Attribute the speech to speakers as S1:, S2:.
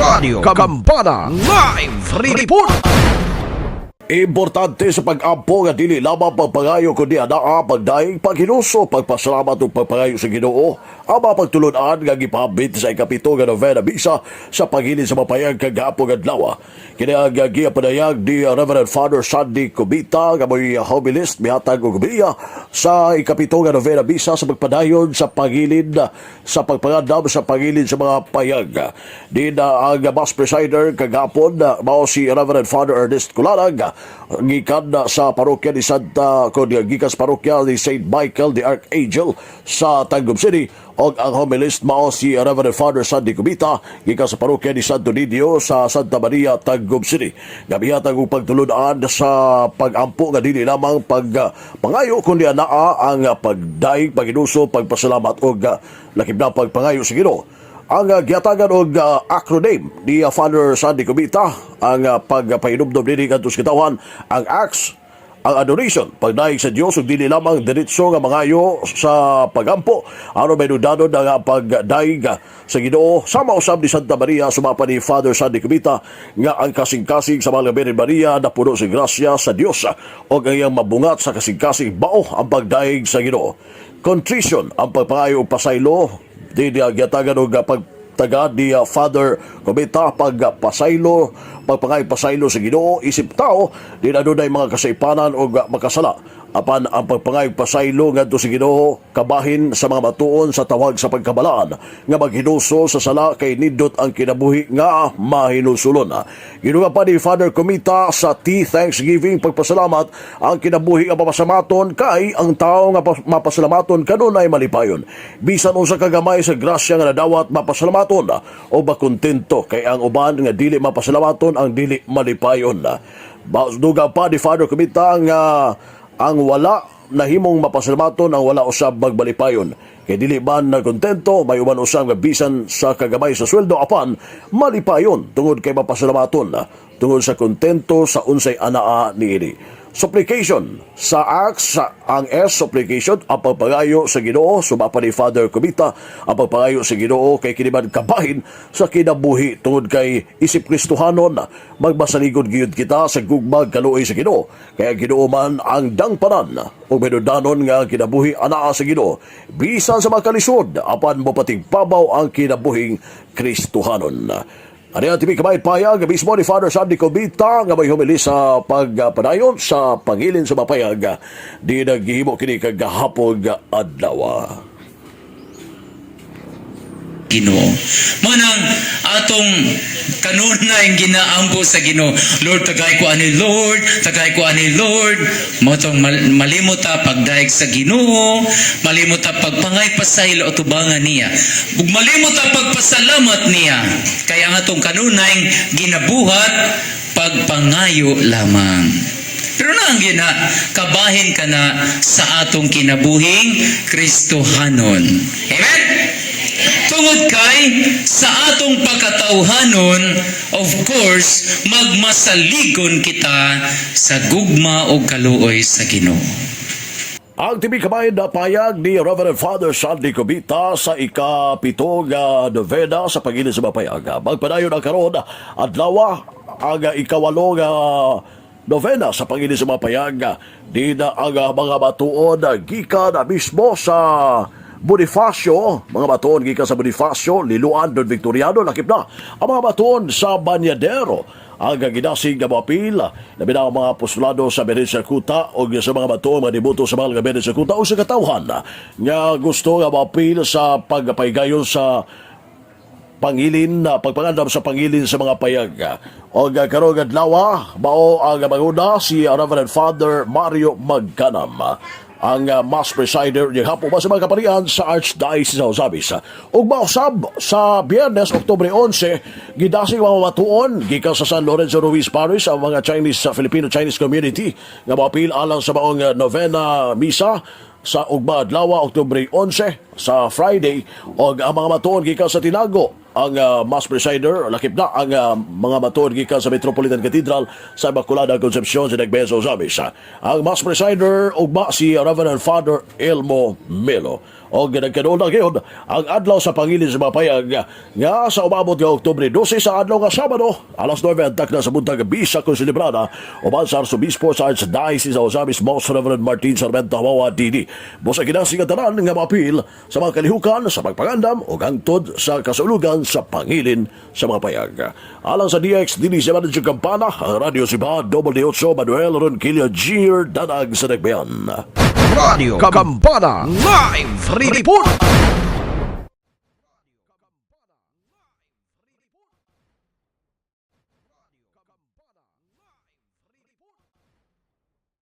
S1: Radio Kambana Live Report.
S2: Importante sa pag-ampo nga dili lamang pagpangayo kundi anaa pagdaing paghinuso pagpasalamat ug pagpangayo sa Ginoo ang mga pagtulon-an nga gipahambit sa ikapito nga novena misa sa pagilid sa mapayag kagahapon adlaw. Kini ang gipadayag ni Reverend Father Sandy Cubita nga may homilist mihatag og biya sa ikapito nga novena misa sa pagpadayon sa pagilid sa pagpangandam sa pagilid sa mga payag. Di na ang mass presider kagahapon mao si Reverend Father Ernest Culalag gikan sa parokya ni Santa gikan sa parokya ni St. Michael the Archangel sa Tagum City og ang homilist mao si Reverend Father Sandy Cubita gikan sa parokya ni Santo Nidio sa Santa Maria Tagum City. Gabihatag og pagtulod-an sa pag-ampo nga dili lamang pagpangayo kundi anaa ang pagdaig paghinuso pagpasalamat og lakip na pagpangayo sa Ginoo. Ang gihatagan og acronym ni Father Sandy Cubita ang pagpahinumdom dinhi kadto sa katawhan ang ACTS, ang adoration pagdaig sa Dios ug dili lamang diretso nga mangayo sa pagampo aron may dudadon ang pagdaig sa Ginoo sama usab ni Santa Maria sumapa ni Father Sandy Cubita nga ang kasing-kasing sa mga Birhen Maria napuno sa grasya sa Dios ug ang iyang mabungat sa kasing-kasing bao ang pagdaig sa Ginoo. Contrition ang pagpangayo og pasaylo di gihatagan og pagtaga ni Father Cubita pagpasaylo pagpangay pasaylo sa Ginoo isip tao di na dunay mga kasaypanan o makasala apan ang pagpangay pasaylo ngadto sa Ginoo kabahin sa mga matuon sa tawag sa pagkabalaan nga maghinuso sa sala kay nindot ang kinabuhi nga mahinusulon. Ginuga pa ni Father Cubita sa tea Thanksgiving pagpasalamat ang kinabuhi nga mapasamaton kay ang tao nga mapasalamaton kanunay malipayon bisan unsa kagamay sa grasya nga nadawat mapasalamaton o makontento kay ang uban nga dili mapasalamaton ang dili malipayon. Duga pa ni Father Cubita nga ang wala nahimong mapasalamaton ang wala usab magbalipayon kay dili man na kontento may uban usab nga bisan sa kagamay sa sweldo apan malipayon tungod kay mapasalamaton tungod sa kontento sa unsay anaa niini. Supplication sa ACTS, ang S supplication ang pagpangayo sa Ginoo sumapa ni Father Cubita ang pagpangayo sa Ginoo kay kiniman kabahin sa kinabuhi tungod kay isip Kristohanon magbasaligod gyud kita sa gugmag kaluoy sa Ginoo kay ang Ginoo man ang dangpanan ug menudanon nga kinabuhi anaa sa Ginoo bisan sa makalisod apan mopatigpabaw ang kinabuhing Kristohanon. Ano ang tibig kabayad payag mismo ni Father Sandy Cubita nga may humili sa pagpadayon sa pangilin sa mapayag di naghihimo kini kagahapon adlaw.
S3: Ginoo. Manang atong kanunay ginaampo sa Ginoo. Lord, tagay ko ani Lord, tagay ko ani Lord. Motong malimot ta pagdaig sa Ginoo, malimot ta pagpangay pasaylo tubangan niya. Ug malimot ta pagpasalamat niya. Kaya ang atong kanunay ginabuhat pagpangayo lamang. Pero na ang kabahin ka na sa atong kinabuhing Kristohanon. Amen? Tungod kay sa atong pagkatawhanon, of course, magmasaligon kita sa gugma o kaluoy sa Ginoo.
S2: Ang tibig kabayan na payag ni Reverend Father Sandy Cubita sa ikapito nga novena sa pagilid sa mapayag. Magpadayon ang karon adlaw ang ikawalo nga novena sa pagilid sa mapayag. Di na ang mga batuon gikan mismo sa Bonifacio, mga batuon gikan sa Bonifacio, Liloan, Don Victoriano, lakip na ang mga batuon sa Banyadero. Ang ginasing nga mapil na binang mga apostolado sa Birhen sa Kuta o sa mga batuon mga debuto sa mga Birhen sa Kuta o sa katawhan nga gusto nga mapil sa pagpaygayon sa pangilin, pagpangandam sa pangilin sa mga payag. O karong adlaw mao ang manguna si Reverend Father Mario Magkanam, ang mass presider ng hapon ba sa mga kaparian sa Archdiocese of Zabis. Ug mausab sa Biyernes, Oktubre 11, gidasig mga matuon gikan sa San Lorenzo Ruiz Parish ang mga Filipino-Chinese community nga mapil alang sa maong novena misa sa ugma adlaw Oktubre 11 sa Friday og ang mga matuon gikan sa Tinago ang mass presider lakip na ang mga matuon gikan sa Metropolitan Cathedral sa Immaculada Concepcion sa Nagbeso Zabis. Ang mass presider ugma si Reverend Father Elmo Melo. O ginagkanuna ngayon, ang adlaw sa pangilin sa mapayag nga sa umabot nga Oktubre 12 sa adlaw nga Sabado, alas 9 antak na sa buntag bisa kung silibrana uban sa Arsobispo sa Archdiocese of Osamis, Most Reverend Martin Sarmiento Hawawa Dini. Busa kinasing tanan nga mapil sa mga kalihukan sa pagpangandam o gangtod sa kasulugan sa pangilin sa mapayag. Alang sa DX, dini sa Manadyo Kampana, ang Radio Siba, W8 Manuel Ronquillo Jr. Danag sa Nagbayan.
S1: Radio Kambana Live Report.